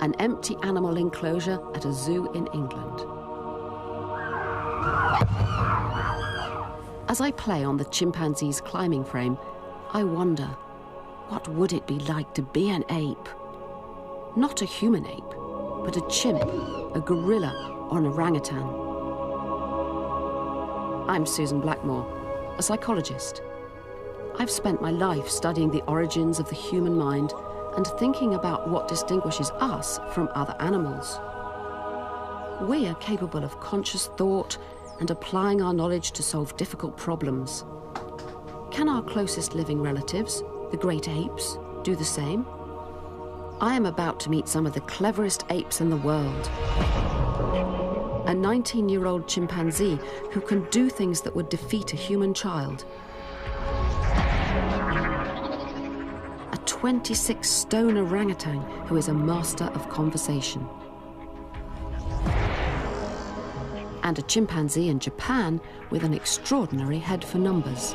an empty animal enclosure at a zoo in England. As I play on the chimpanzee's climbing frame, I wonder, what would it be like to be an ape? Not a human ape, but a chimp, a gorilla, or an orangutan. I'm Susan Blackmore, a psychologist. I've spent my life studying the origins of the human mind and thinking about what distinguishes us from other animals. We are capable of conscious thought and applying our knowledge to solve difficult problems. Can our closest living relatives, the great apes, do the same? I am about to meet some of the cleverest apes in the world. A 19-year-old chimpanzee who can do things that would defeat a human child. A 26-stone orangutan who is a master of conversation. And a chimpanzee in Japan with an extraordinary head for numbers.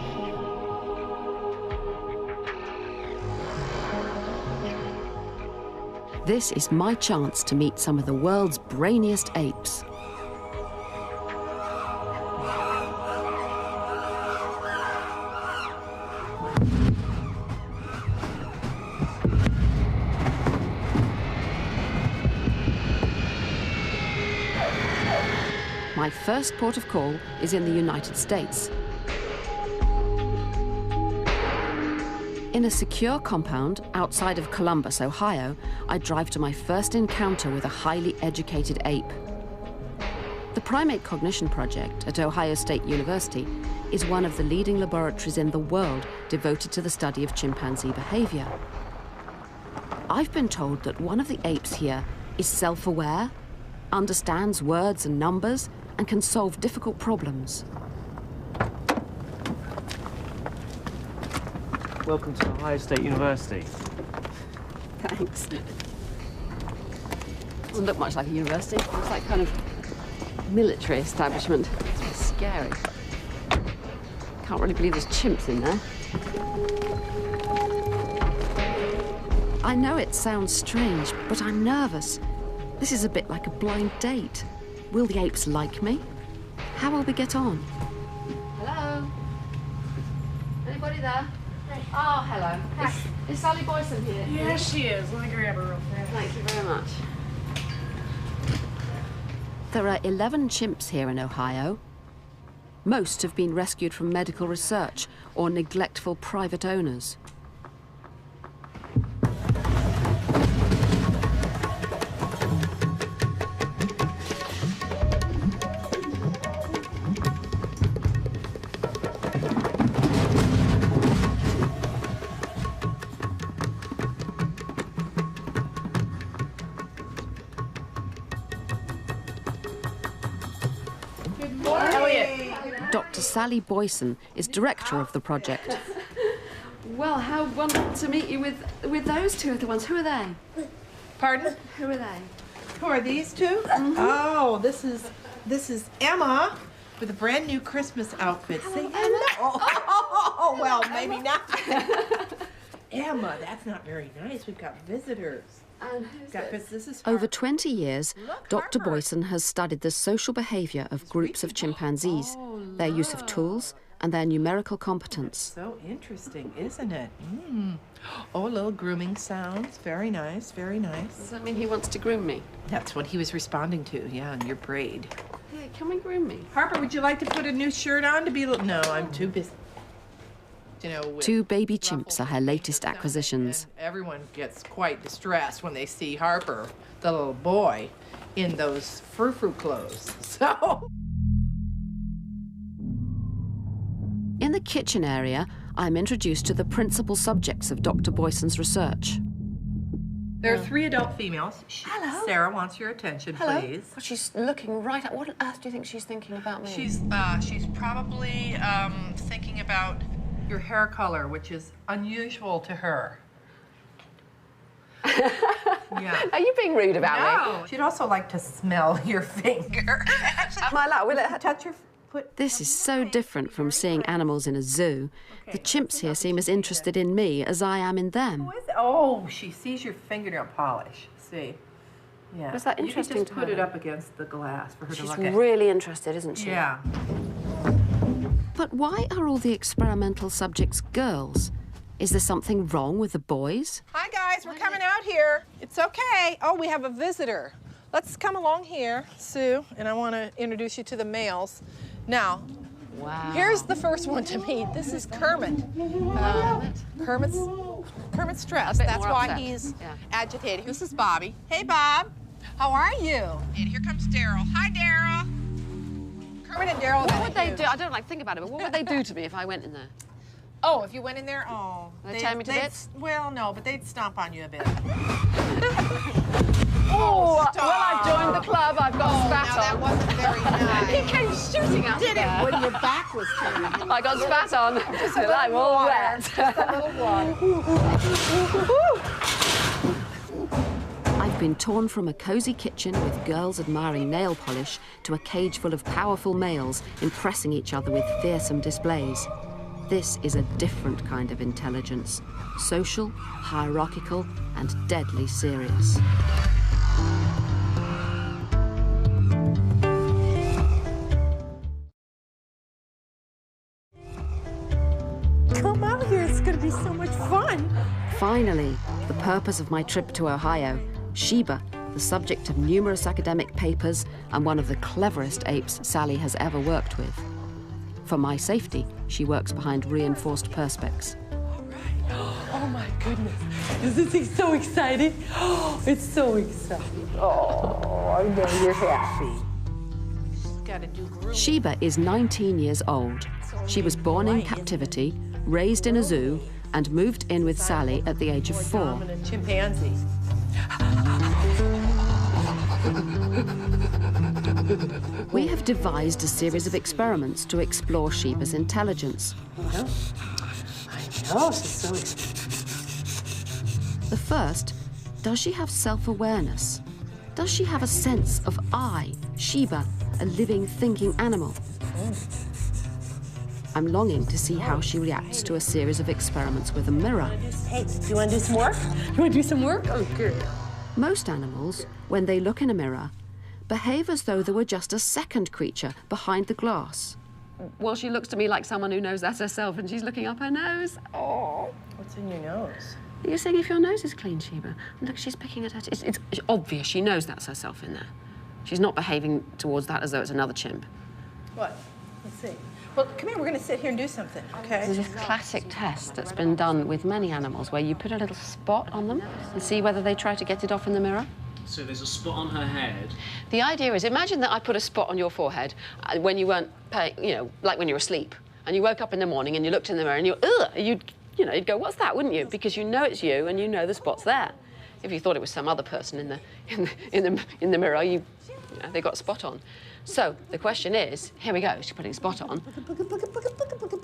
This is my chance to meet some of the world's brainiest apes. My first port of call is in the United States. In a secure compound outside of Columbus, Ohio, I drive to my first encounter with a highly educated ape. The Primate Cognition Project at Ohio State University is one of the leading laboratories in the world devoted to the study of chimpanzee behavior. I've been told that one of the apes here is self-aware, understands words and numbers, and can solve difficult problems. Welcome to Ohio State University. Thanks. Doesn't look much like a university. It looks like kind of military establishment. It's really scary. Can't really believe there's chimps in there. I know it sounds strange, but I'm nervous. This is a bit like a blind date. Will the apes like me? How will we get on? Hello? Anybody there? Oh, hello. Is Sally Boyson here? Yes, she is. Let me grab her real fast. Thank you very much. There are 11 chimps here in Ohio. Most have been rescued from medical research or neglectful private owners. Dr. Sally Boyson is director of the project. Well, how wonderful to meet you with those two other ones. Who are they? Pardon? Who are they? Who are these two? Mm-hmm. Oh, this is Emma with a brand new Christmas outfit. Say hello. Oh, well, maybe not. Emma, that's not very nice. We've got visitors. And who's this is Over 20 years, Look, Dr. Harper. Boyson has studied the social behavior of groups of chimpanzees, their use of tools, and their numerical competence. So interesting, isn't it? Oh, little grooming sounds. Very nice, very nice. Does that mean he wants to groom me? That's what he was responding to, yeah, in your braid. Hey, can we groom me? Harper, would you like to put a new shirt on to be a little... No, I'm too busy. You know, Two baby chimps are her latest acquisitions. Everyone gets quite distressed when they see Harper, the little boy, in those frou-frou clothes. So... In the kitchen area, I'm introduced to the principal subjects of Dr. Boyson's research. There are 3 adult females. Hello. Sarah wants your attention, Hello. please. Well, she's looking right at... What on earth do you think she's thinking about me? She's probably thinking about your hair color, which is unusual to her. Yeah. Are you being rude about me? No. She'd also like to smell your finger. Am I allowed? Will it touch your... This is so different from seeing animals in a zoo. The chimps here seem as interested in me as I am in them. Oh, she sees your fingernail polish. See? Yeah. Was that interesting You to can her? just put it up against the glass for her to She's look at. really interested, isn't she? Yeah. But why are all the experimental subjects girls? Is there something wrong with the boys? Hi, guys. We're coming out here. It's okay. Oh, we have a visitor. Let's come along here, Sue, and I want to introduce you to the males. Now, Wow. here's the first one to meet. This is Kermit. Kermit's stressed. That's more why upset. he's Yeah. agitated. This is Bobby. Hey, Bob. How are you? And here comes Daryl. Hi, Daryl. Kermit and Daryl. What would they do? I don't like to think about it, but what would they do to me if I went in there? Oh, if you went in there, oh. They'd tear me to bits? Well, no, but they'd stomp on you a bit. Oh, stop. well, I've joined the club. I've got spat now on. that wasn't very nice. He came shooting at me Did it there. when your back was turned. I got spat on. Just a little I'm all water. wet. Just a little water. I've been torn from a cosy kitchen with girls admiring nail polish to a cage full of powerful males impressing each other with fearsome displays. This is a different kind of intelligence. Social, hierarchical, and deadly serious. Come out here. It's going to be so much fun. Finally, the purpose of my trip to Ohio, Sheba, the subject of numerous academic papers and one of the cleverest apes Sally has ever worked with. For my safety, she works behind reinforced perspex. Oh, my goodness. Isn't he so excited? Oh, it's so exciting. Oh, I know you're happy. Got to do grooming. Sheba is 19 years old. She was born in captivity, raised in a zoo, and moved in with Sally at the age of 4. Dominant chimpanzee. We have devised a series of experiments to explore Sheba's intelligence. I know, she's so excited. The first, does she have self-awareness? Does she have a sense of I, Sheba, a living, thinking animal? I'm longing to see how she reacts to a series of experiments with a mirror. Hey, do you want to do some work? You want to do some work? Oh, good. Most animals, when they look in a mirror, behave as though there were just a second creature behind the glass. Well, she looks to me like someone who knows that's herself, and she's looking up her nose. Oh. What's in your nose? You're saying if your nose is clean, Sheba. Look, she's picking at her. It's obvious. She knows that's herself in there. She's not behaving towards that as though it's another chimp. What? Let's see. Well, come here. We're going to sit here and do something, okay? There's this classic test that's been done with many animals where you put a little spot on them and see whether they try to get it off in the mirror. So there's a spot on her head. The idea is, imagine that I put a spot on your forehead when you weren't paying, you know, like when you were asleep, and you woke up in the morning and you looked in the mirror and you'd go, what's that, wouldn't you? Because you know it's you and you know the spot's there. If you thought it was some other person in the mirror, they got a spot on. So the question is, here we go, she's putting a spot on.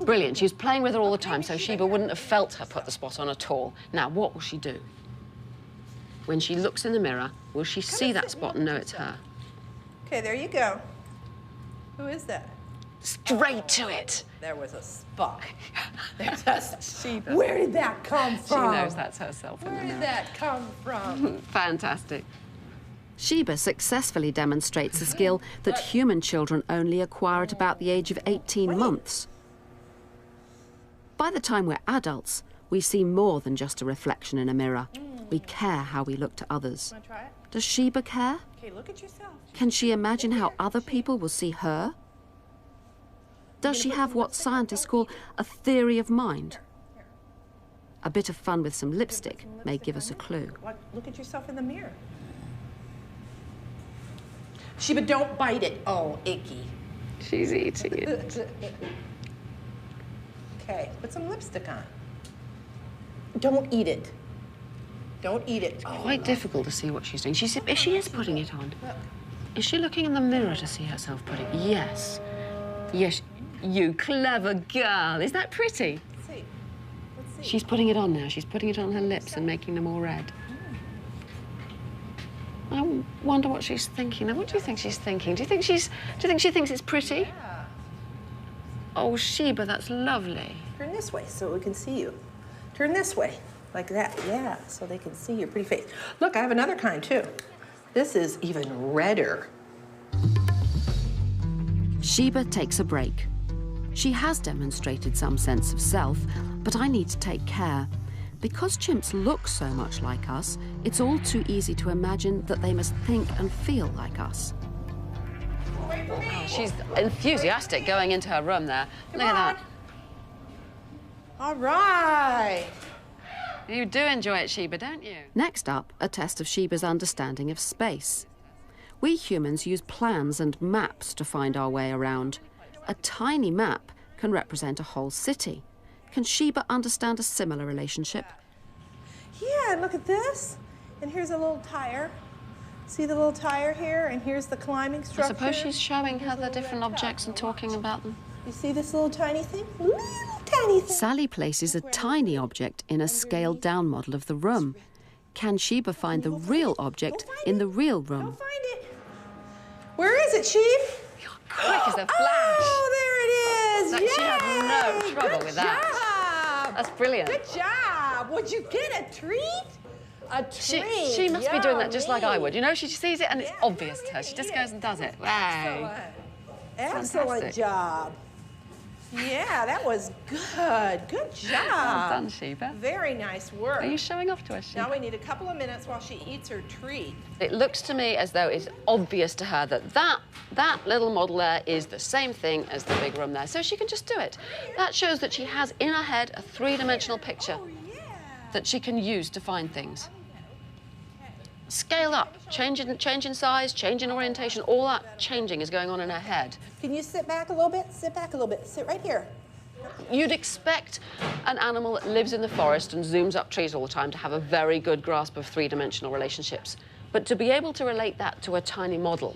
Brilliant, she was playing with her all the time, so Sheba wouldn't have felt her put the spot on at all. Now, what will she do? When she looks in the mirror, will she see that spot and know it's her? Okay, there you go. Who is that? Straight to it. There was a spot. There's a Sheba. Where did that come She from? knows that's herself in the Where mirror. did that come from? Fantastic. Sheba successfully demonstrates a skill that human children only acquire at about the age of 18 months. By the time we're adults, we see more than just a reflection in a mirror. We care how we look to others. Want to try it? Does Sheba care? Okay, look at yourself. Can she imagine how other people will see her? Does she have what scientists call a theory of mind? A bit of fun with some lipstick may give us a clue. Look at yourself in the mirror. Sheba, don't bite it. Oh, icky. She's eating it. Okay, put some lipstick on. Don't eat it. Don't eat it. Quite difficult to see what she's doing. She is putting it on. Is she looking in the mirror to see herself putting it? Yes. Yes, you clever girl. Is that pretty? Let's see. Let's see. She's putting it on now. She's putting it on her lips and making them all red. I wonder what she's thinking. Now, what do you think she's thinking? Do you think she thinks it's pretty? Yeah. Oh, Sheba, that's lovely. Turn this way so we can see you. Turn this way, like that. Yeah, so they can see your pretty face. Look, I have another kind, too. This is even redder. Sheba takes a break. She has demonstrated some sense of self, but I need to take care. Because chimps look so much like us, it's all too easy to imagine that they must think and feel like us. Oh, she's enthusiastic going into her room there. Look at that. All right. You do enjoy it, Sheba, don't you? Next up, a test of Sheba's understanding of space. We humans use plans and maps to find our way around. A tiny map can represent a whole city. Can Sheba understand a similar relationship? Yeah, and look at this. And here's a little tire. See the little tire here? And here's the climbing structure. I suppose she's showing her the different objects and talking about them. You see this little tiny thing? Little tiny thing. Sally places a tiny object in a scaled-down model of the room. Can Sheba find the real object in the real room? Don't find it. Where is it, Sheep? You're quick as a flash. Oh, there it is. She had no trouble with that. Job. That's brilliant. Good job. Would you get a treat? A treat. She must be doing that just like I would. You know, she sees it and it's obvious to her. She just goes and does it. Wow. Excellent Fantastic. job. Yeah, that was good. Good job. Well done, Sheba. Very nice work. Are you showing off to us, Sheba? Now we need a couple of minutes while she eats her treat. It looks to me as though it's obvious to her that that little model there is the same thing as the big room there, so she can just do it. That shows that she has in her head a three-dimensional picture that she can use to find things. Scale up, change in size, change in orientation, all that changing is going on in her head. Can you sit back a little bit? Sit back a little bit. Sit right here. You'd expect an animal that lives in the forest and zooms up trees all the time to have a very good grasp of three-dimensional relationships. But to be able to relate that to a tiny model,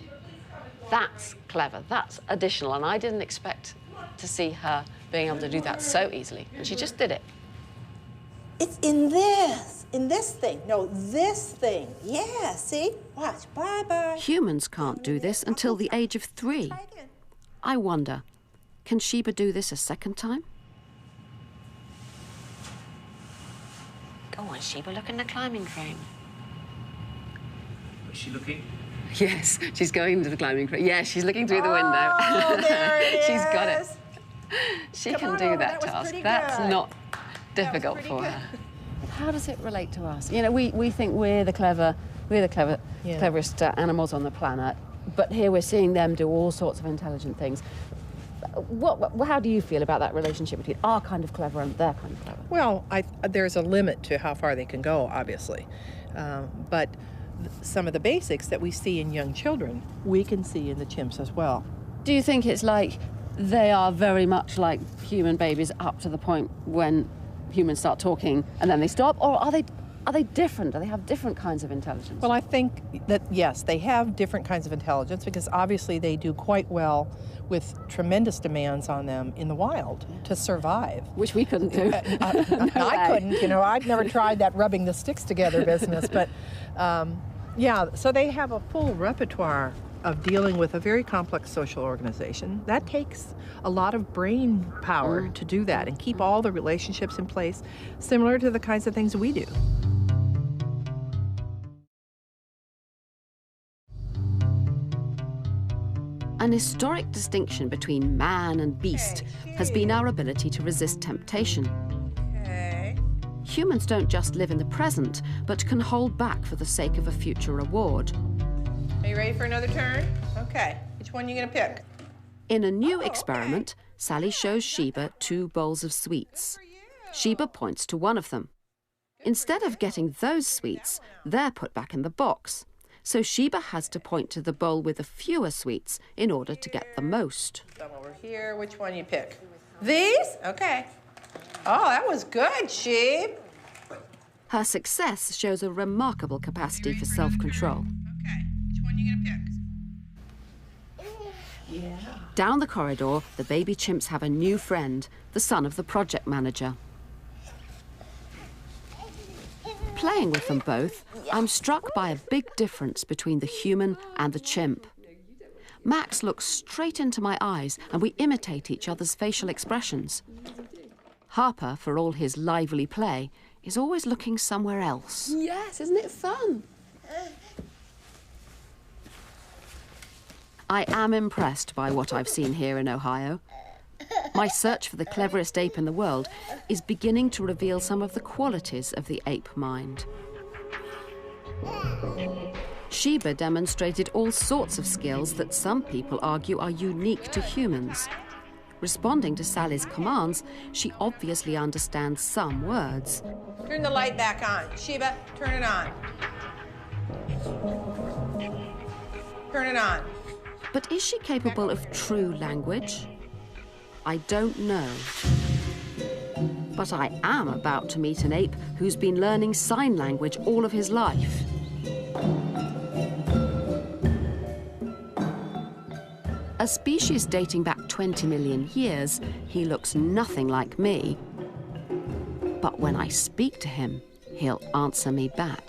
that's clever, that's additional, and I didn't expect to see her being able to do that so easily, and she just did it. It's in this thing. No, this thing. Yeah, see? Watch, bye-bye. Humans can't do this until the age of 3. Try again. I wonder, can Sheba do this a second time? Go on, Sheba, look in the climbing frame. Is she looking? Yes, she's going into the climbing frame. Yeah, she's looking through the window. Oh, there it is. She's got it. She Come can on do over, that that was task. pretty That's good. not difficult pretty for good. her. How does it relate to us? You know, we think we're the cleverest animals on the planet, but here we're seeing them do all sorts of intelligent things. How do you feel about that relationship between our kind of clever and their kind of clever? Well, there's a limit to how far they can go, obviously. But some of the basics that we see in young children, we can see in the chimps as well. Do you think it's like they are very much like human babies up to the point when humans start talking and then they stop, or are they different? Do they have different kinds of intelligence? Well, I think that, yes, they have different kinds of intelligence because obviously they do quite well with tremendous demands on them in the wild to survive. Which we couldn't do. I couldn't, you know, I've never tried that rubbing the sticks together business, but yeah, so they have a full repertoire of dealing with a very complex social organization. That takes a lot of brain power to do that and keep all the relationships in place, similar to the kinds of things we do. An historic distinction between man and beast has been our ability to resist temptation. Okay. Humans don't just live in the present, but can hold back for the sake of a future reward. Are you ready for another turn? Okay. Which one are you going to pick? In a new experiment, Sally shows Sheba 2 bowls of sweets. Sheba points to one of them. Instead of getting those sweets, they're put back in the box. So Sheba has to point to the bowl with the fewer sweets in order to get the most. Some over here. Which one you pick? These? Okay. Oh, that was good, Sheep. Her success shows a remarkable capacity for self-control. Okay. Which one are you going to pick? Yeah. Down the corridor, the baby chimps have a new friend, the son of the project manager. Playing with them both, I'm struck by a big difference between the human and the chimp. Max looks straight into my eyes and we imitate each other's facial expressions. Harper, for all his lively play, is always looking somewhere else. Yes, isn't it fun? I am impressed by what I've seen here in Ohio. My search for the cleverest ape in the world is beginning to reveal some of the qualities of the ape mind. Sheba demonstrated all sorts of skills that some people argue are unique to humans. Responding to Sally's commands, she obviously understands some words. Turn the light back on. Sheba, turn it on. Turn it on. But is she capable of true language? I don't know. But I am about to meet an ape who's been learning sign language all of his life. A species dating back 20 million years, he looks nothing like me. But when I speak to him, he'll answer me back.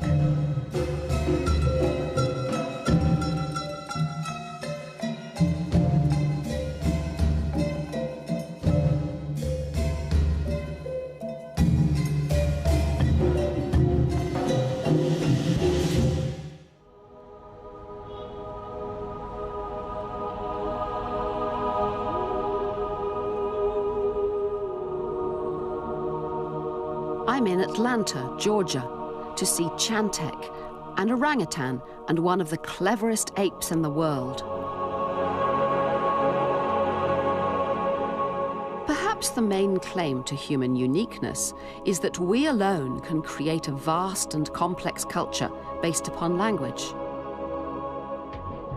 I'm in Atlanta, Georgia, to see Chantek, an orangutan and one of the cleverest apes in the world. Perhaps the main claim to human uniqueness is that we alone can create a vast and complex culture based upon language.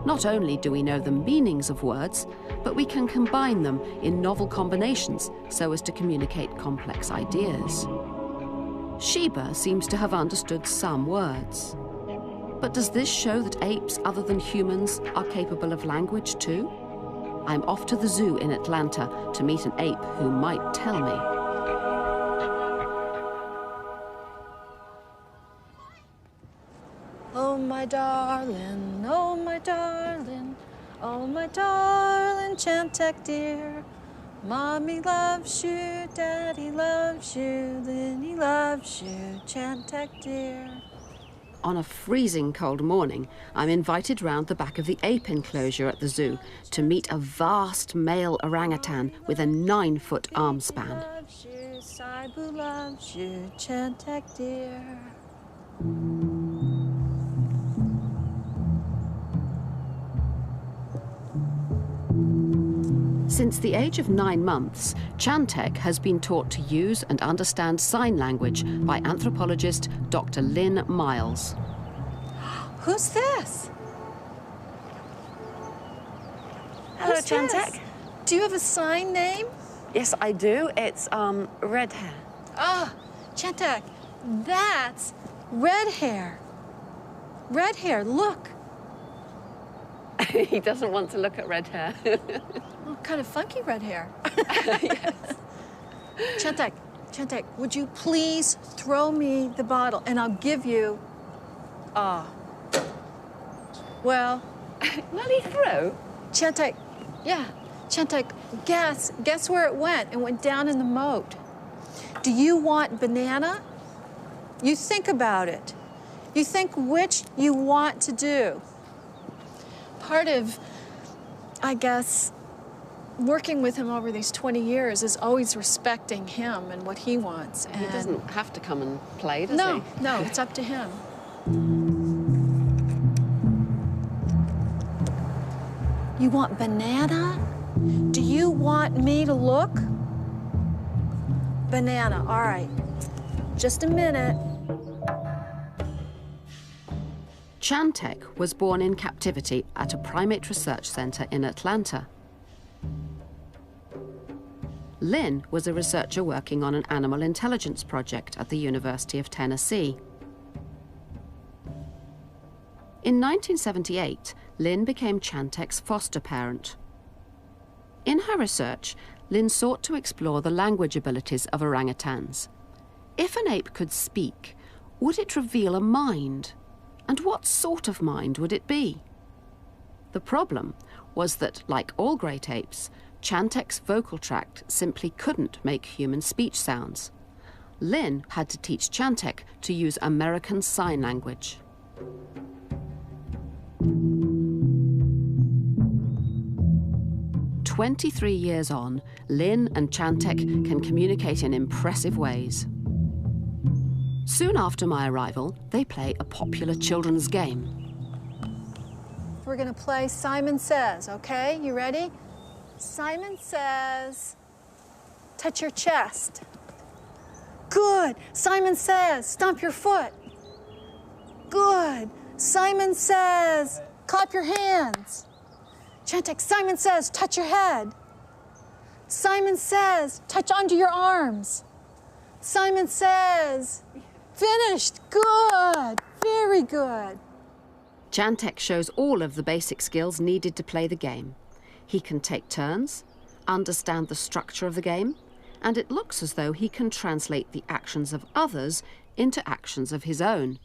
Not only do we know the meanings of words, but we can combine them in novel combinations so as to communicate complex ideas. Sheba seems to have understood some words. But does this show that apes other than humans are capable of language too? I'm off to the zoo in Atlanta to meet an ape who might tell me. Oh my darling, oh my darling, oh my darling Chantek dear. Mommy loves you, Daddy loves you, Linny loves you, Chantek dear. On a freezing cold morning, I'm invited round the back of the ape enclosure at the zoo to meet a vast male orangutan with a 9-foot arm span. Loves you, Saibu loves you, Chantek dear. Since the age of 9 months, Chantek has been taught to use and understand sign language by anthropologist Dr. Lynn Miles. Who's this? Hello, Who's Chantek. this? Do you have a sign name? Yes, I do. It's red hair. Ah, Chantek, that's red hair. Red hair, look. He doesn't want to look at red hair. Oh, kind of funky red hair. Yes. Chantek, would you please throw me the bottle and I'll give you, well, Will he throw? Chantek, guess where it went? It went down in the moat. Do you want banana? You think about it. You think which you want to do. Part of, I guess, working with him over these 20 years is always respecting him and what he wants. He doesn't have to come and play, does No, he? no, it's up to him. You want banana? Do you want me to look? Banana, all right. Just a minute. Chantek was born in captivity at a primate research center in Atlanta. Lynn was a researcher working on an animal intelligence project at the University of Tennessee. In 1978, Lynn became Chantek's foster parent. In her research, Lynn sought to explore the language abilities of orangutans. If an ape could speak, would it reveal a mind? And what sort of mind would it be? The problem was that, like all great apes, Chantek's vocal tract simply couldn't make human speech sounds. Lynn had to teach Chantek to use American Sign Language. 23 years on, Lynn and Chantek can communicate in impressive ways. Soon after my arrival, they play a popular children's game. We're going to play Simon Says, okay? You ready? Simon Says, touch your chest. Good. Simon Says, stomp your foot. Good. Simon Says, clap your hands. Chantek, Simon Says, touch your head. Simon Says, touch onto your arms. Simon Says, finished. Good. Very good. Chantek shows all of the basic skills needed to play the game. He can take turns, understand the structure of the game, and it looks as though he can translate the actions of others into actions of his own.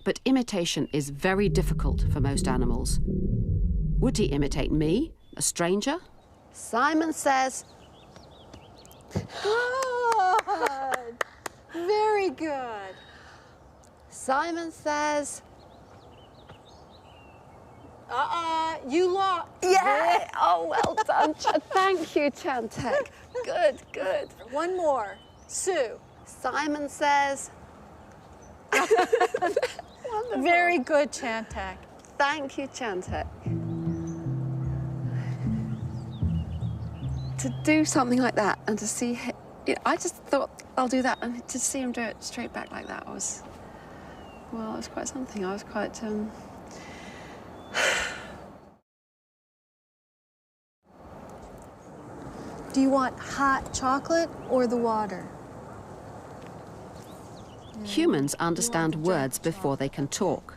But imitation is very difficult for most animals. Would he imitate me, a stranger? Simon Says. Good. Very good. Simon Says. You lost. Yeah! Oh, well done. Thank you, Chantek. Good, good. One more. Sue. Simon Says. Wonderful. Very good, Chantek. Thank you, Chantek. To do something like that and to see him, I just thought I'll do that, and to see him do it straight back like that was, well, it was quite something. I was quite. Do you want hot chocolate or the water? Humans understand words before they can talk.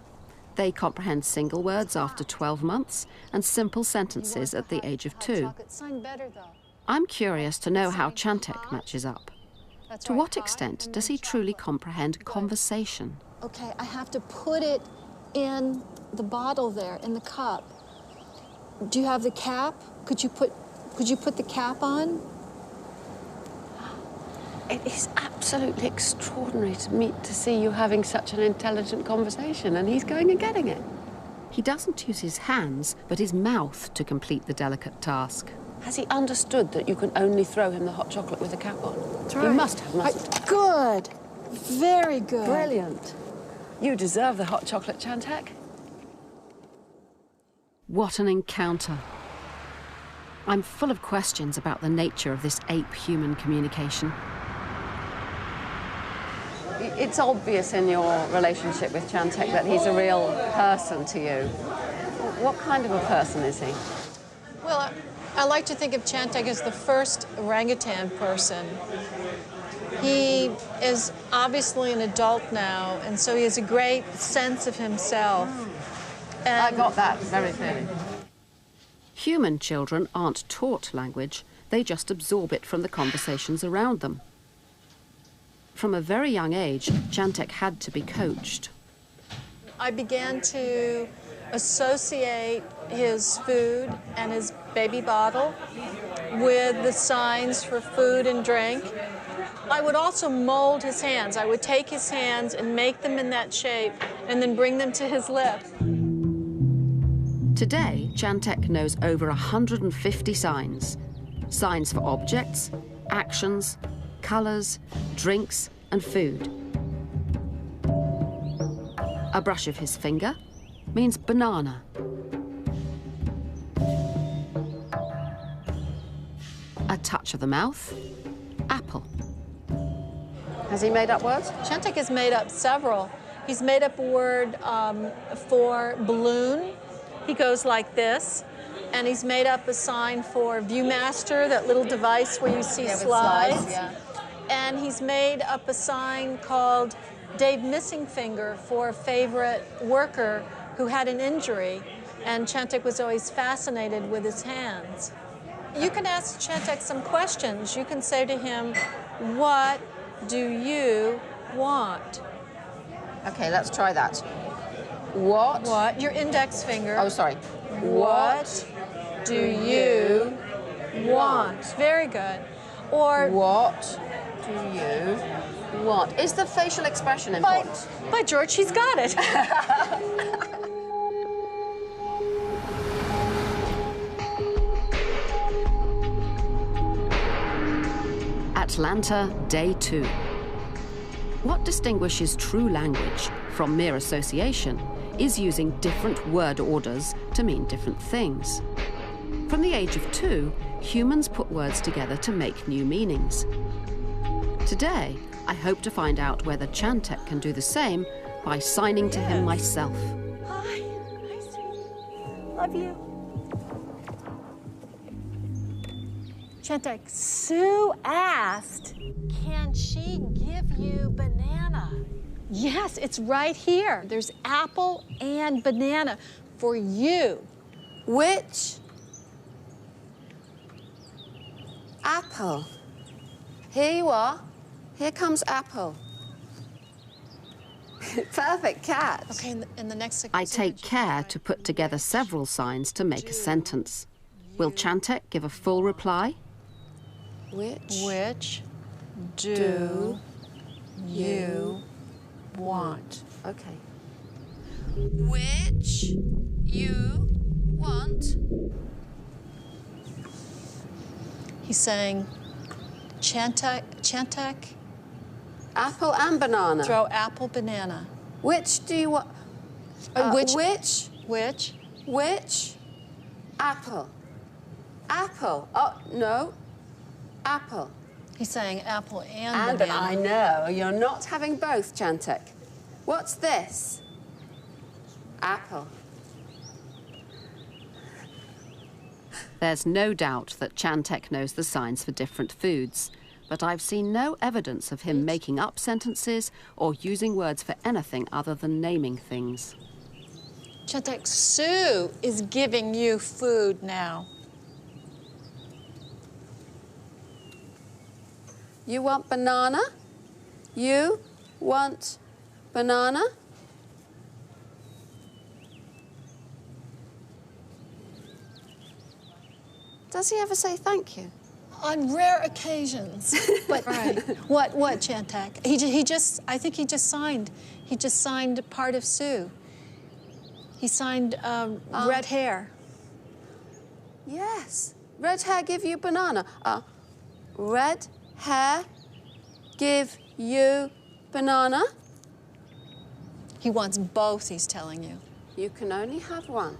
They comprehend single words after 12 months and simple sentences at the age of 2. I'm curious to know how Chantek matches up. To what extent does he truly comprehend conversation? Okay, I have to put it in the bottle there, in the cup. Do you have the cap? Could you put the cap on? It is absolutely extraordinary to see you having such an intelligent conversation, and he's going and getting it. He doesn't use his hands, but his mouth to complete the delicate task. Has he understood that you can only throw him the hot chocolate with the cap on? That's right. He must have, mustn't he? Good. Very good. Brilliant. You deserve the hot chocolate, Chantek. What an encounter. I'm full of questions about the nature of this ape-human communication. It's obvious in your relationship with Chantek that he's a real person to you. What kind of a person is he? Well, I like to think of Chantek as the first orangutan person. He is obviously an adult now, and so he has a great sense of himself. And I got that very clearly. Human children aren't taught language, they just absorb it from the conversations around them. From a very young age, Chantek had to be coached. I began to associate his food and his baby bottle with the signs for food and drink. I would also mold his hands. I would take his hands and make them in that shape and then bring them to his lips. Today, Chantek knows over 150 signs. Signs for objects, actions, colours, drinks and food. A brush of his finger means banana. A touch of the mouth, apple. Has he made up words? Chantek has made up several. He's made up a word for balloon. He goes like this. And he's made up a sign for Viewmaster, that little device where you see slides. And he's made up a sign called Dave Missingfinger for a favorite worker who had an injury. And Chantek was always fascinated with his hands. You can ask Chantek some questions. You can say to him, what do you want? Okay, let's try that. What? What? Your index finger. Oh, sorry. What do you want? Very good. Or what do you want? Is the facial expression important? by George, he's got it. Atlanta, day 2. What distinguishes true language from mere association is using different word orders to mean different things. From the age of 2, humans put words together to make new meanings. Today, I hope to find out whether Chantek can do the same by signing to him myself. Hi. Hi, sweetie. Love you. Chantek, Sue asked, can she give you banana? Yes, it's right here. There's apple and banana for you. Which apple? Here you are. Here comes apple. Perfect catch. Okay, in the next I take care to put together several signs to make a sentence. Will Chantek give a full reply? Which do you want? Okay. Which you want? He's saying, Chantek, Apple and banana. throw apple, banana. Which do you want? Which? Which? Apple. Apple. Oh, no. Apple. He's saying apple and And banana. I know, you're not having both, Chantek. What's this? Apple. There's no doubt that Chantek knows the signs for different foods, but I've seen no evidence of him making up sentences or using words for anything other than naming things. Chantek, Sue is giving you food now. You want banana? You want banana? Does he ever say thank you? On rare occasions. But Right. what, Chantek? I think he just signed part of Sue. He signed red hair. Yes. Red hair give you banana. Red hair give you banana? He wants both, he's telling you. You can only have one.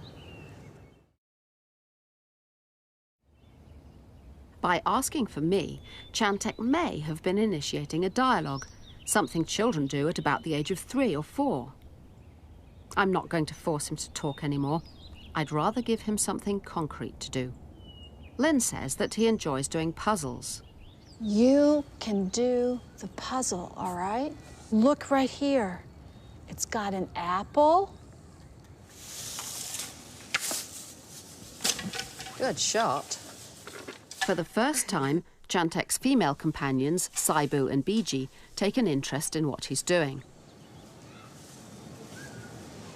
By asking for me, Chantek may have been initiating a dialogue, something children do at about the age of 3 or 4. I'm not going to force him to talk anymore. I'd rather give him something concrete to do. Lynn says that he enjoys doing puzzles. You can do the puzzle, all right? Look right here. It's got an apple. Good shot. For the first time, Chantek's female companions, Saibu and Biji, take an interest in what he's doing.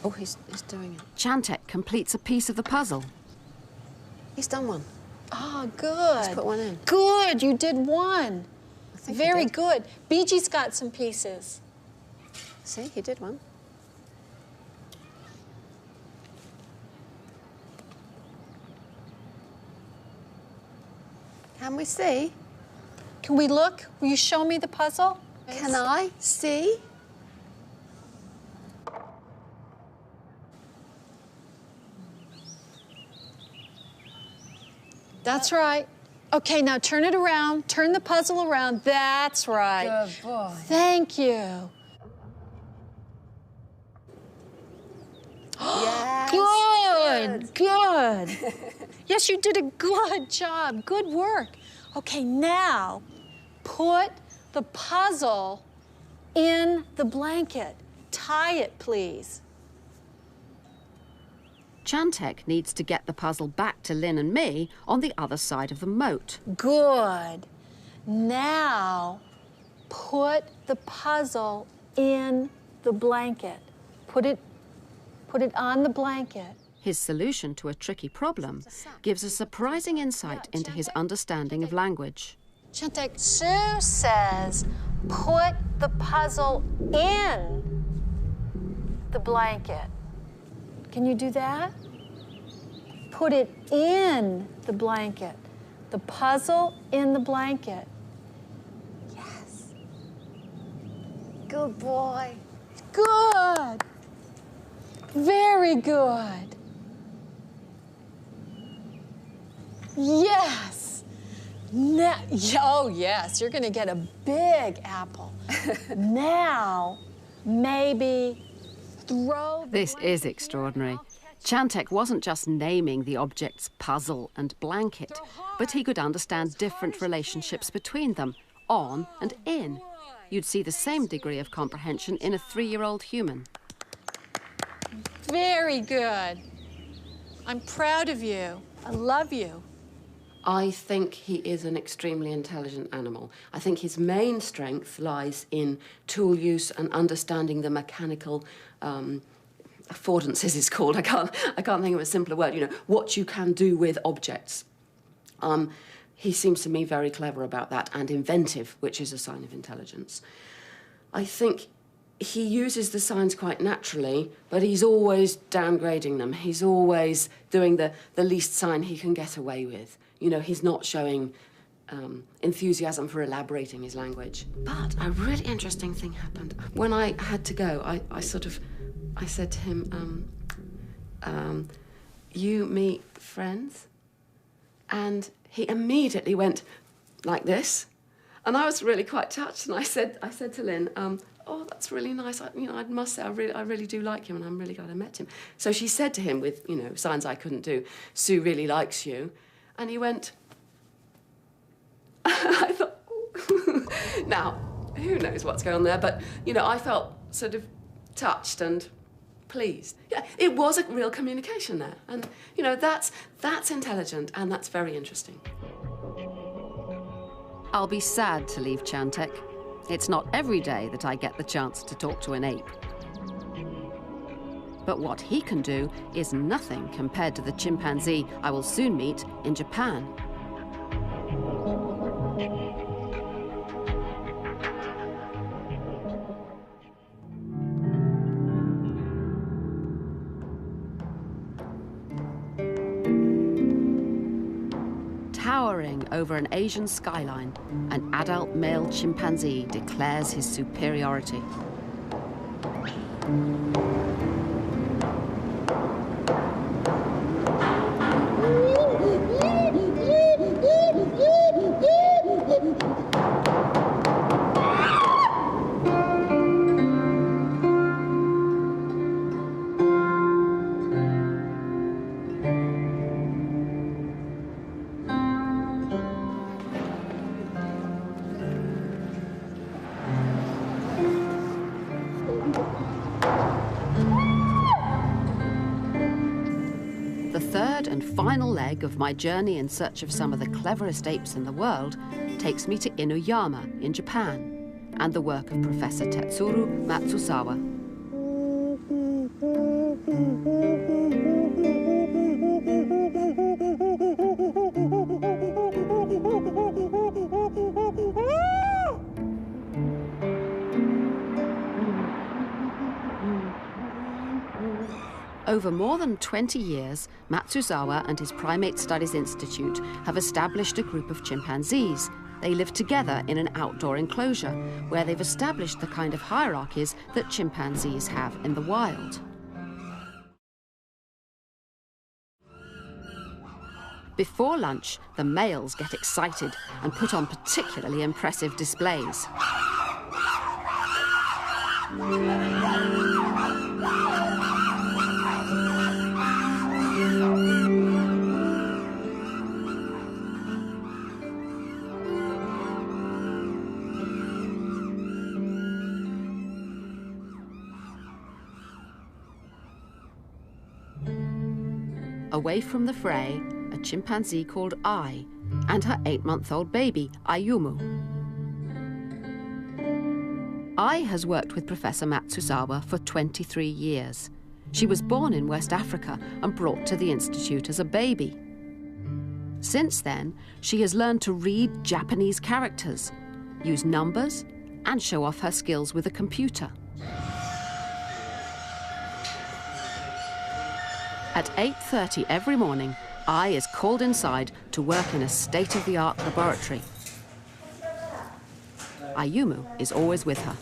Oh, he's doing it. Chantek completes a piece of the puzzle. He's done one. Ah, good. Let's put one in. Good, you did one. I think he Very did. good. Biji's got some pieces. See, he did one. Can we see? Can we look? Will you show me the puzzle? Can I see? That's right. Okay, now turn it around. Turn the puzzle around. That's right. Good boy. Thank you. Yes. Good. Yes, you did a good job. Good work. Okay, now put the puzzle in the blanket. Tie it, please. Chantek needs to get the puzzle back to Lynn and me on the other side of the moat. Good. Now put the puzzle in the blanket. Put it on the blanket. His solution to a tricky problem gives a surprising insight into his understanding of language. Chantek, Sue says put the puzzle in the blanket. Can you do that? Put it in the blanket. The puzzle in the blanket. Good boy. Good. Very good. Yes. Oh, yes, you're going to get a big apple. Now, maybe throw... This is extraordinary. Chantek wasn't just naming the objects puzzle and blanket, but he could understand different relationships between them, on and in. You'd see the same degree of comprehension in a 3-year-old human. Very good. I'm proud of you. I love you. I think he is an extremely intelligent animal. I think his main strength lies in tool use and understanding the mechanical affordances, it's called. I can't think of a simpler word. You know, what you can do with objects. He seems to me very clever about that and inventive, which is a sign of intelligence. I think he uses the signs quite naturally, but he's always downgrading them. He's always doing the least sign he can get away with. You know, he's not showing enthusiasm for elaborating his language. But a really interesting thing happened. When I had to go, I said to him, you meet friends? And he immediately went like this. And I was really quite touched. And I said to Lynn, oh, that's really nice. I must say, I really do like him, and I'm really glad I met him. So she said to him with, you know, signs I couldn't do, Sue really likes you. And he went, I thought, now, who knows what's going on there, but, you know, I felt sort of touched and pleased. Yeah, it was a real communication there. And, you know, that's intelligent, and that's very interesting. I'll be sad to leave Chantek. It's not every day that I get the chance to talk to an ape. But what he can do is nothing compared to the chimpanzee I will soon meet in Japan. Towering over an Asian skyline, an adult male chimpanzee declares his superiority. The third and final leg of my journey in search of some of the cleverest apes in the world takes me to Inuyama in Japan and the work of Professor Tetsuro Matsuzawa. Over more than 20 years, Matsuzawa and his Primate Studies Institute have established a group of chimpanzees. They live together in an outdoor enclosure where they've established the kind of hierarchies that chimpanzees have in the wild. Before lunch, the males get excited and put on particularly impressive displays. Away from the fray, a chimpanzee called Ai and her 8-month-old baby, Ayumu. Ai has worked with Professor Matsuzawa for 23 years. She was born in West Africa and brought to the Institute as a baby. Since then, she has learned to read Japanese characters, use numbers, and show off her skills with a computer. At 8:30 every morning, Ai is called inside to work in a state-of-the-art laboratory. Ayumu is always with her.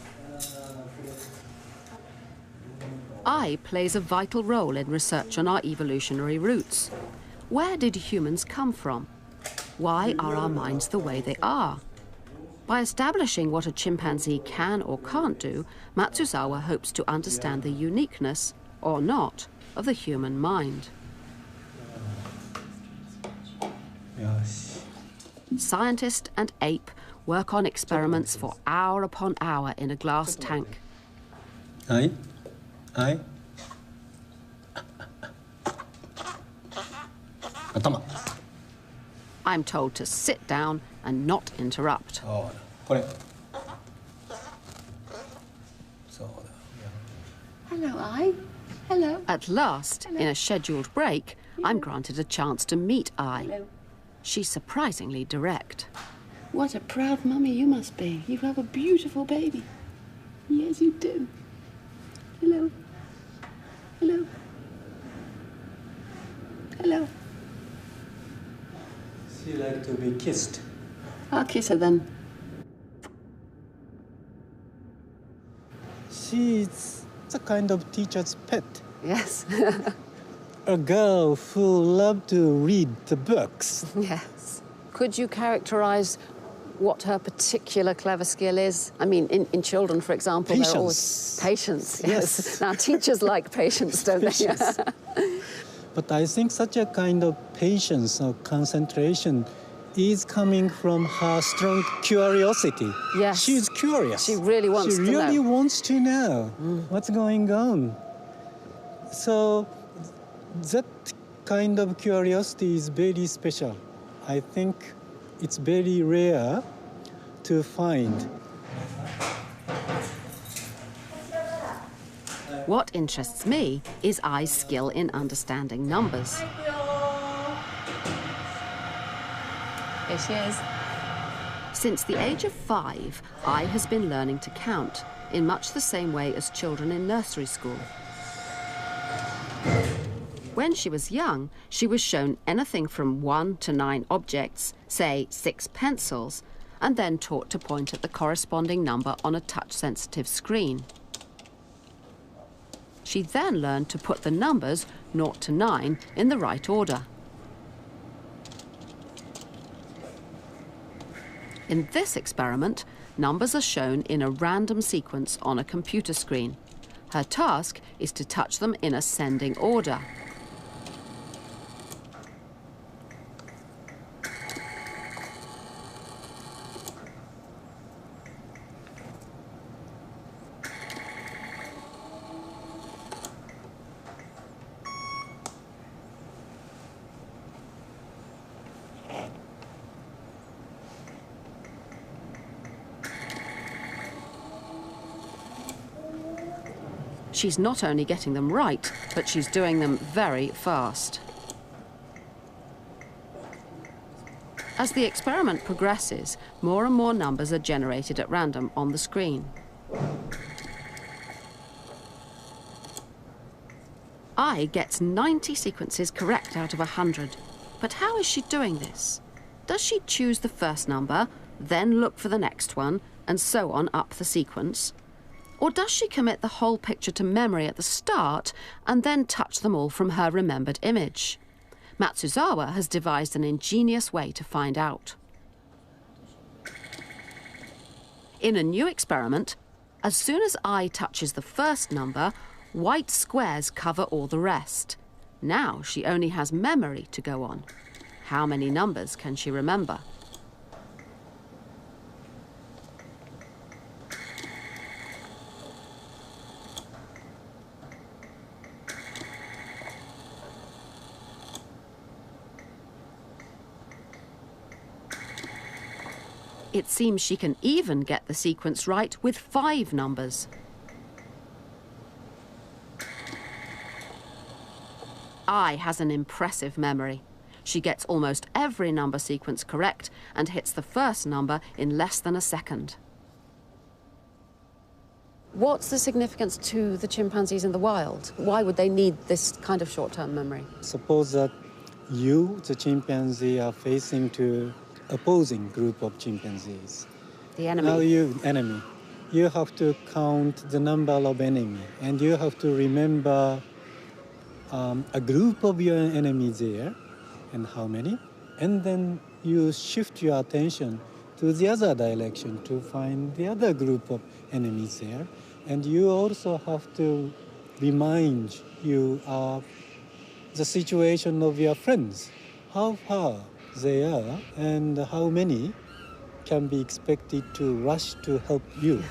Eye plays a vital role in research on our evolutionary roots. Where did humans come from? Why are our minds the way they are? By establishing what a chimpanzee can or can't do, Matsuzawa hopes to understand the uniqueness, or not, of the human mind. Scientist and ape work on experiments for hour upon hour in a glass tank. Aye? Aye? Atama. I'm told to sit down and not interrupt. Oh, これ。Hello, Eye. Hello. At last, in a scheduled break, I'm granted a chance to meet Eye. Hello. She's surprisingly direct. What a proud mummy you must be. You have a beautiful baby. Yes, you do. Hello. Hello. Hello. She like to be kissed. I'll kiss her then. She's a kind of teacher's pet. Yes. A girl who loved to read the books. Yes. Could you characterize what her particular clever skill is? I mean, in children, for example, Patience. they're always... Patience, yes. Yes. Now, teachers like patience, don't Patience. they? But I think such a kind of patience or concentration is coming from her strong curiosity. Yes. She's curious. She really wants to know. She really wants to know what's going on. So that kind of curiosity is very special. I think it's very rare to find. What interests me is Ai's skill in understanding numbers. Here she is. Since the age of 5, Ai has been learning to count in much the same way as children in nursery school. When she was young, she was shown anything from 1 to 9 objects, say 6 pencils, and then taught to point at the corresponding number on a touch-sensitive screen. She then learned to put the numbers 0 to 9 in the right order. In this experiment, numbers are shown in a random sequence on a computer screen. Her task is to touch them in ascending order. She's not only getting them right, but she's doing them very fast. As the experiment progresses, more and more numbers are generated at random on the screen. Ai gets 90 sequences correct out of 100. But how is she doing this? Does she choose the first number, then look for the next one, and so on up the sequence? Or does she commit the whole picture to memory at the start and then touch them all from her remembered image? Matsuzawa has devised an ingenious way to find out. In a new experiment, as soon as Ai touches the first number, white squares cover all the rest. Now she only has memory to go on. How many numbers can she remember? It seems she can even get the sequence right with 5 numbers. Ai has an impressive memory. She gets almost every number sequence correct and hits the first number in less than a second. What's the significance to the chimpanzees in the wild? Why would they need this kind of short-term memory? Suppose that you, the chimpanzee, are facing to opposing group of chimpanzees. The enemy. Now you enemy. you have to count the number of enemy, and you have to remember a group of your enemies there, and how many, and then you shift your attention to the other direction to find the other group of enemies there, and you also have to remind you of the situation of your friends, how far they are, and how many can be expected to rush to help you.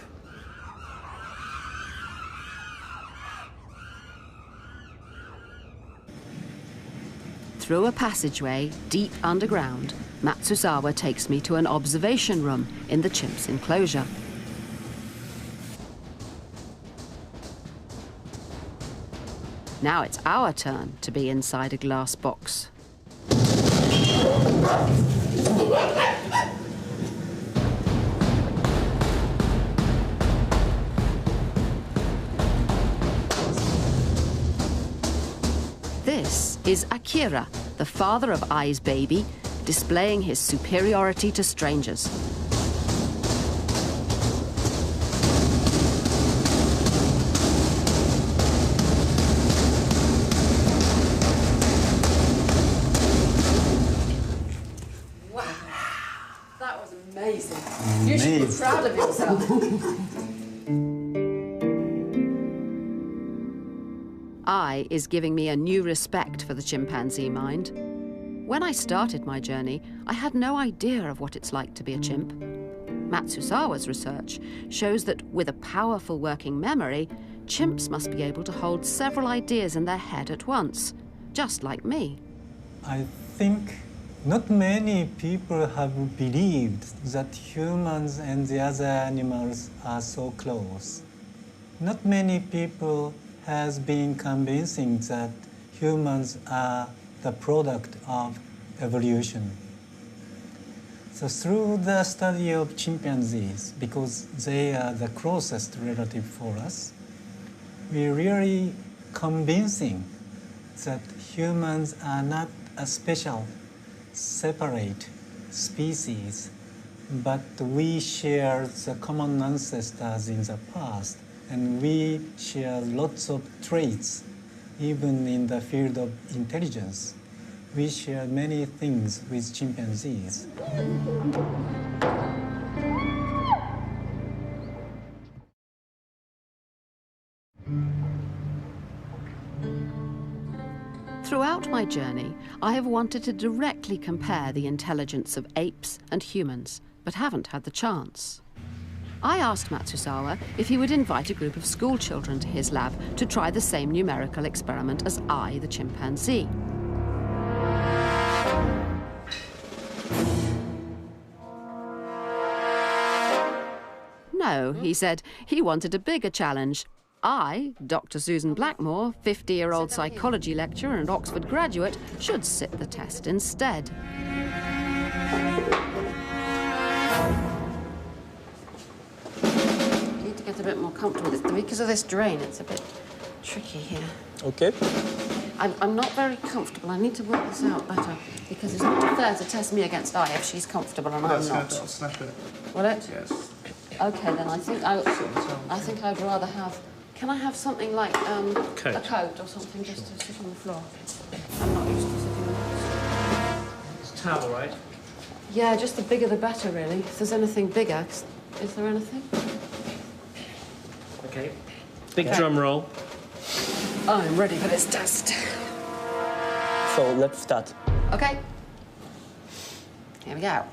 Through a passageway deep underground, Matsuzawa takes me to an observation room in the chimp's enclosure. Now it's our turn to be inside a glass box. This is Akira, the father of Ai's baby, displaying his superiority to strangers. Wow, that was amazing. You should be proud of yourself. Ai is giving me a new respect for the chimpanzee mind. When I started my journey, I had no idea of what it's like to be a chimp. Matsuzawa's research shows that with a powerful working memory, chimps must be able to hold several ideas in their head at once, just like me. I think not many people have believed that humans and the other animals are so close. Not many people has been convincing that humans are the product of evolution. So through the study of chimpanzees, because they are the closest relative for us, we really convincing that humans are not a special, separate species, but we share the common ancestors in the past, and we share lots of traits, even in the field of intelligence. We share many things with chimpanzees. Throughout my journey, I have wanted to directly compare the intelligence of apes and humans, but haven't had the chance. I asked Matsuzawa if he would invite a group of school children to his lab to try the same numerical experiment as I, the chimpanzee. No, he said, he wanted a bigger challenge. I, Dr. Susan Blackmore, 50-year-old psychology lecturer and Oxford graduate, should sit the test instead. Get a bit more comfortable with it. Because of this drain, it's a bit tricky here. Okay. I'm not very comfortable. I need to work this out better because it's not fair to test me against Ai if she's comfortable and I'm not. I'll snap it. Will it? Yes. Okay, then I think I'd rather have. Can I have something like a coat or something just to sit on the floor? I'm not used to sitting on this. It's a towel, right? Yeah, just the bigger the better, really. If there's anything bigger, is there anything? Okay. Big drum roll. I'm ready for this test. So let's start. Okay. Here we go.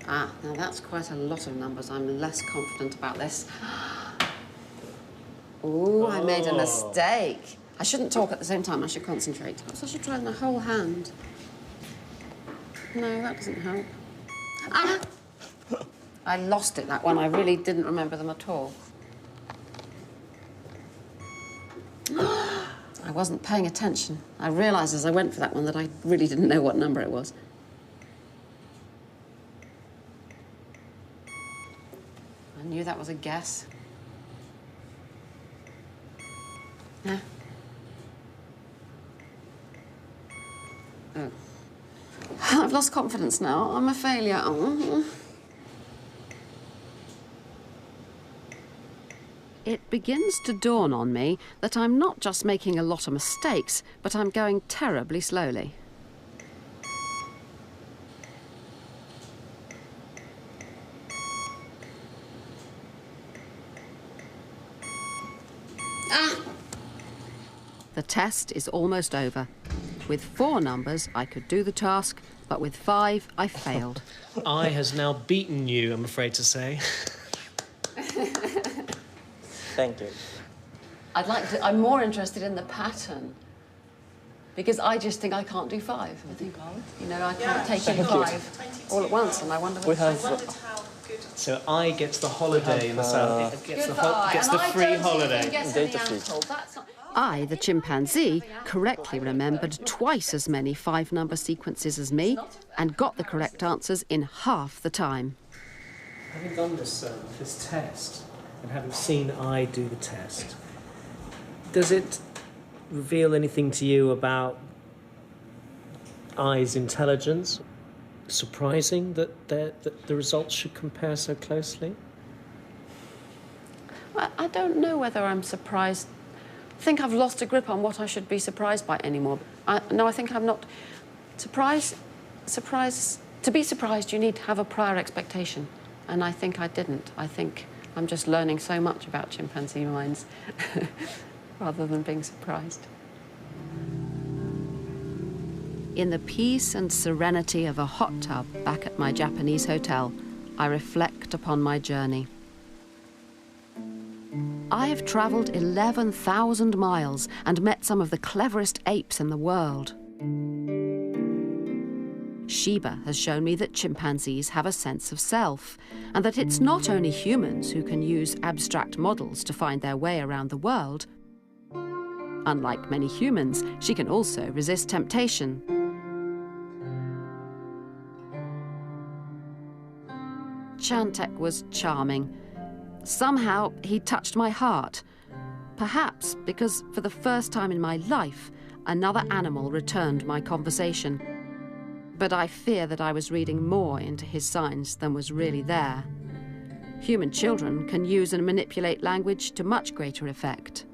Ah, now that's quite a lot of numbers. I'm less confident about this. Ooh, I made a mistake. I shouldn't talk at the same time. I should concentrate. Perhaps I should try the whole hand. No, that doesn't help. Ah! I lost it, that one. I really didn't remember them at all. I wasn't paying attention. I realised as I went for that one that I really didn't know what number it was. I knew that was a guess. Yeah. Oh. I've lost confidence now. I'm a failure. Oh. It begins to dawn on me that I'm not just making a lot of mistakes, but I'm going terribly slowly. Ah! The test is almost over. With 4 numbers, I could do the task, but with 5, I failed. I has now beaten you, I'm afraid to say. Thank you. I'm more interested in the pattern. Because I just think I can't do 5. I think, you know, I can't take in 5 all at once, and I wonder We have... So I gets the holiday in the south. It gets the free holiday. Data feed. I, the chimpanzee, correctly remembered twice as many 5-number sequences as me and got the correct answers in half the time. Having done this test and having seen I do the test, does it reveal anything to you about I's intelligence? Surprising that the results should compare so closely? I don't know whether I'm surprised. I think I've lost a grip on what I should be surprised by anymore. No, I think I'm not surprised. To be surprised, you need to have a prior expectation, and I think I didn't. I think I'm just learning so much about chimpanzee minds rather than being surprised. In the peace and serenity of a hot tub back at my Japanese hotel, I reflect upon my journey. I have travelled 11,000 miles and met some of the cleverest apes in the world. Shiba has shown me that chimpanzees have a sense of self, and that it's not only humans who can use abstract models to find their way around the world. Unlike many humans, she can also resist temptation. Chantek was charming. Somehow, he touched my heart. Perhaps because for the first time in my life, another animal returned my conversation. But I fear that I was reading more into his signs than was really there. Human children can use and manipulate language to much greater effect.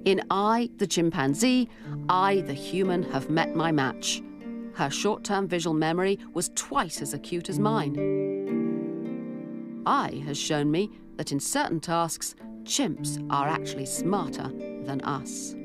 In I, the chimpanzee, I, the human, have met my match. Her short-term visual memory was twice as acute as mine. I has shown me that in certain tasks, chimps are actually smarter than us.